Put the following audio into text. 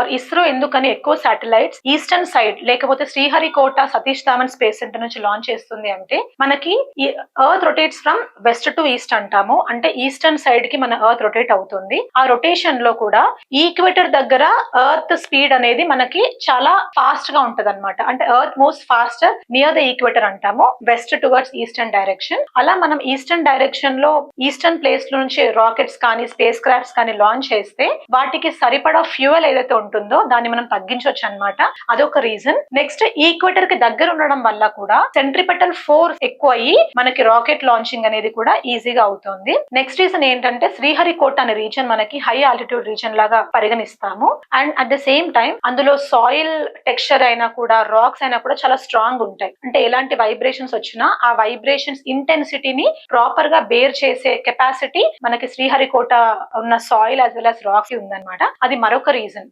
Are ISRO ఎందుకని ఎక్కువ satellites eastern side లేకపోతే శ్రీహరికోట సతీష్ ధావన్ స్పేస్ సెంటర్ నుంచి లాంచ్ చేస్తుంది అంటే మనకి ఈ earth rotates from west to east అంటాము. అంటే ఈస్టర్న్ సైడ్ కి మన ఎర్త్ రొటేట్ అవుతుంది. ఆ రొటేషన్ లో కూడా ఈక్వేటర్ దగ్గర ఎర్త్ స్పీడ్ అనేది మనకి చాలా ఫాస్ట్ గా ఉంటది అనమాట. అంటే earth moves faster near the equator అంటాము, వెస్ట్ టువర్డ్స్ ఈస్టర్న్ డైరెక్షన్. అలా మనం ఈస్టర్న్ డైరెక్షన్ లో ఈస్టర్న్ ప్లేస్ నుంచి రాకెట్స్ కానీ స్పేస్ క్రాఫ్ట్స్ కానీ లాంచ్ చేస్తే వాటికి సరిపడా ఫ్యూయల్ ఏదైతే ఉంటుందో దాన్ని మనం తగ్గించవచ్చు అనమాట. అదొక రీజన్. నెక్స్ట్ ఈక్వేటర్ కి దగ్గర ఉండడం వల్ల కూడా సెంట్రిపెటల్ ఫోర్స్ ఎక్కువ అయ్యి మనకి రాకెట్ లాంచింగ్ అనేది కూడా ఈజీగా అవుతుంది. నెక్స్ట్ రీజన్ ఏంటంటే శ్రీహరికోట అనే రీజన్ మనకి హై ఆల్టిట్యూడ్ రీజన్ లాగా పరిగణిస్తాము. And at the same time అందులో సాయిల్ టెక్స్చర్ అయినా కూడా రాక్స్ అయినా కూడా చాలా స్ట్రాంగ్ ఉంటాయి. అంటే ఎలాంటి వైబ్రేషన్స్ వచ్చినా ఆ వైబ్రేషన్స్ ఇంటెన్సిటీని ప్రాపర్ గా బేర్ చేసే కెపాసిటీ మనకి శ్రీహరికోట ఉన్న soil as well as rocks ఉందన్నమాట. అది మరొక రీజన్.